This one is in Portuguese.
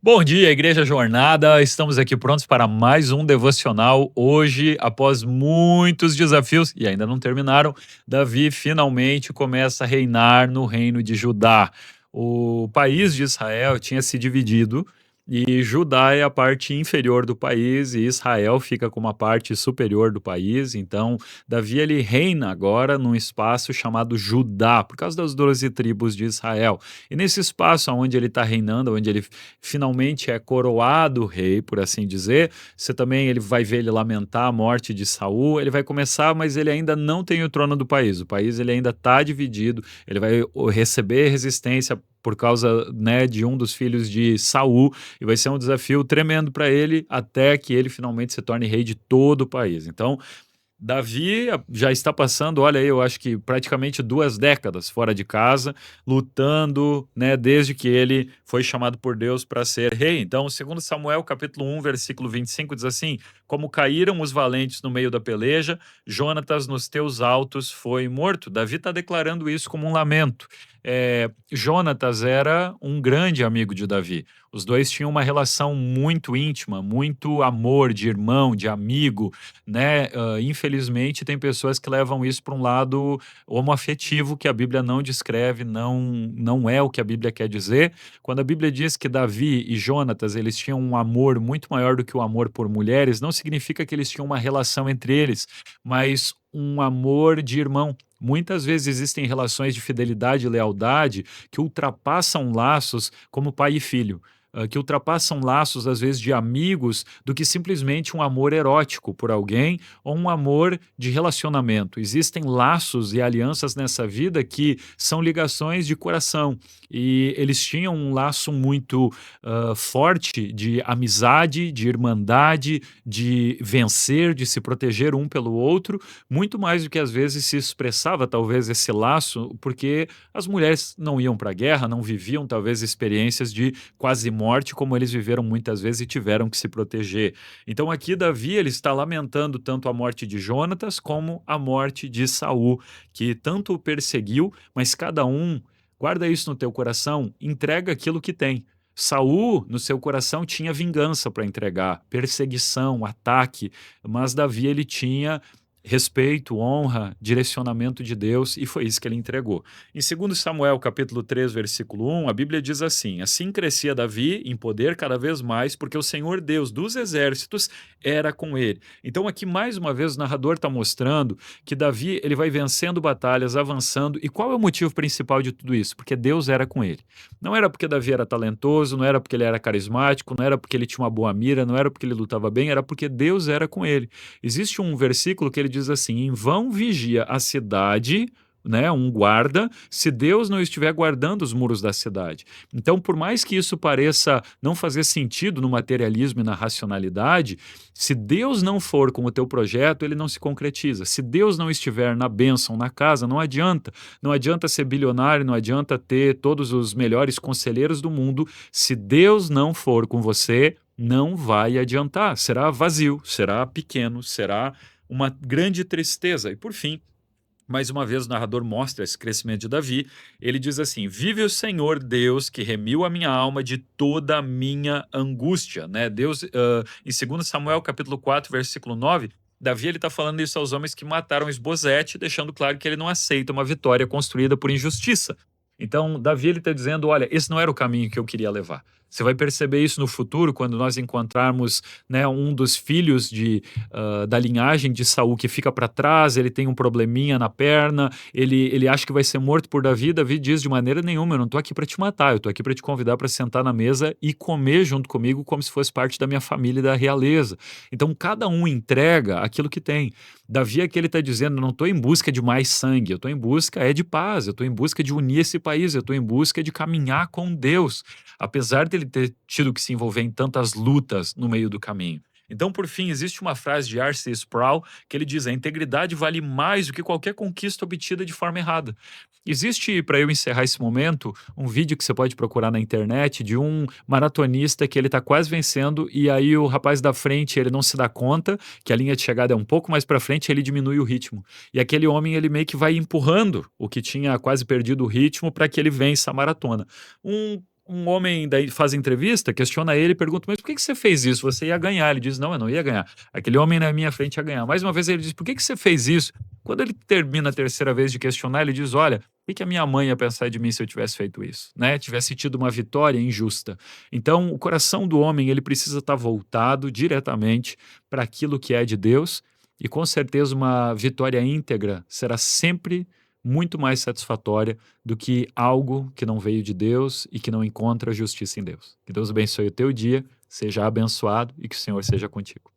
Bom dia, Igreja Jornada. Estamos aqui prontos para mais um devocional. Hoje, após muitos desafios, e ainda não terminaram, Davi finalmente começa a reinar no reino de Judá. O país de Israel tinha se dividido e Judá é a parte inferior do país e Israel fica com uma parte superior do país. Então, Davi ele reina agora num espaço chamado Judá, por causa das 12 tribos de Israel. E nesse espaço onde ele está reinando, onde ele finalmente é coroado rei, por assim dizer. Você também ele vai ver ele lamentar a morte de Saul. Ele vai começar, mas ele ainda não tem o trono do país. O país ele ainda está dividido. Ele vai receber resistência por causa, né, de um dos filhos de Saul e vai ser um desafio tremendo para ele até que ele finalmente se torne rei de todo o país. Então, Davi já está passando, olha aí, eu acho que praticamente 2 décadas fora de casa, lutando, né, desde que ele foi chamado por Deus para ser rei. Então, segundo Samuel, capítulo 1, versículo 25, diz assim: Como caíram os valentes no meio da peleja, Jonatas nos teus altos foi morto. Davi está declarando isso como um lamento. Jonatas era um grande amigo de Davi. Os dois tinham uma relação muito íntima, muito amor de irmão, de amigo, né? Infelizmente, tem pessoas que levam isso para um lado homoafetivo que a Bíblia não descreve, não é o que a Bíblia quer dizer. Quando a Bíblia diz que Davi e Jonatas eles tinham um amor muito maior do que o amor por mulheres, não significa que eles tinham uma relação entre eles, mas um amor de irmão. Muitas vezes existem relações de fidelidade e lealdade que ultrapassam laços como pai e filho, que ultrapassam laços, às vezes, de amigos, do que simplesmente um amor erótico por alguém ou um amor de relacionamento. Existem laços e alianças nessa vida que são ligações de coração. E eles tinham um laço muito forte de amizade, de irmandade, de vencer, de se proteger um pelo outro, muito mais do que às vezes se expressava, talvez, esse laço, porque as mulheres não iam para a guerra, não viviam, talvez, experiências de quase morte, como eles viveram muitas vezes e tiveram que se proteger. Então aqui Davi ele está lamentando tanto a morte de Jonatas como a morte de Saul, que tanto o perseguiu, mas cada um, guarda isso no teu coração, entrega aquilo que tem. Saul, no seu coração, tinha vingança para entregar, perseguição, ataque, mas Davi ele tinha respeito, honra, direcionamento de Deus, e foi isso que ele entregou. Em 2 Samuel, capítulo 3, versículo 1, a Bíblia diz assim: Assim crescia Davi em poder cada vez mais, porque o Senhor Deus dos exércitos era com ele. Então aqui mais uma vez o narrador está mostrando que Davi ele vai vencendo batalhas, avançando, e qual é o motivo principal de tudo isso? Porque Deus era com ele. Não era porque Davi era talentoso, não era porque ele era carismático, não era porque ele tinha uma boa mira, não era porque ele lutava bem, era porque Deus era com ele. Existe um versículo que ele diz assim: em vão vigia a cidade, né, um guarda, se Deus não estiver guardando os muros da cidade. Então, por mais que isso pareça não fazer sentido no materialismo e na racionalidade, se Deus não for com o teu projeto, ele não se concretiza. Se Deus não estiver na bênção, na casa, não adianta. Não adianta ser bilionário, não adianta ter todos os melhores conselheiros do mundo. Se Deus não for com você, não vai adiantar. Será vazio, será pequeno, será uma grande tristeza. E por fim, mais uma vez o narrador mostra esse crescimento de Davi. Ele diz assim: Vive o Senhor Deus que remiu a minha alma de toda a minha angústia, né? Deus, em 2 Samuel capítulo 4, versículo 9, Davi ele está falando isso aos homens que mataram Esbozete, deixando claro que ele não aceita uma vitória construída por injustiça. Então, Davi ele está dizendo: olha, esse não era o caminho que eu queria levar. Você vai perceber isso no futuro, quando nós encontrarmos, né, um dos filhos da linhagem de Saul que fica para trás, ele tem um probleminha na perna, ele acha que vai ser morto por Davi. Davi diz: de maneira nenhuma, eu não estou aqui para te matar, eu estou aqui para te convidar para sentar na mesa e comer junto comigo como se fosse parte da minha família e da realeza. Então, cada um entrega aquilo que tem. Davi aqui ele está dizendo: não estou em busca de mais sangue, eu estou em busca de paz, eu estou em busca de unir esse país, eu estou em busca de caminhar com Deus, apesar dele ter tido que se envolver em tantas lutas no meio do caminho. Então, por fim, existe uma frase de R.C. Sproul que ele diz: a integridade vale mais do que qualquer conquista obtida de forma errada. Existe, para eu encerrar esse momento, um vídeo que você pode procurar na internet de um maratonista que ele está quase vencendo e aí o rapaz da frente ele não se dá conta que a linha de chegada é um pouco mais para frente, ele diminui o ritmo. E aquele homem ele meio que vai empurrando o que tinha quase perdido o ritmo para que ele vença a maratona. Um um homem daí faz entrevista, questiona ele, pergunta: "Mas por que que você fez isso? Você ia ganhar". Ele diz: "Não, eu não ia ganhar. Aquele homem na minha frente ia ganhar". Mais uma vez ele diz: "Por que que você fez isso?". Quando ele termina a terceira vez de questionar, ele diz: "Olha, o que que a minha mãe ia pensar de mim se eu tivesse feito isso, né, tivesse tido uma vitória injusta". Então, o coração do homem, ele precisa estar voltado diretamente para aquilo que é de Deus, e com certeza uma vitória íntegra será sempre muito mais satisfatória do que algo que não veio de Deus e que não encontra justiça em Deus. Que Deus abençoe o teu dia, seja abençoado e que o Senhor seja contigo.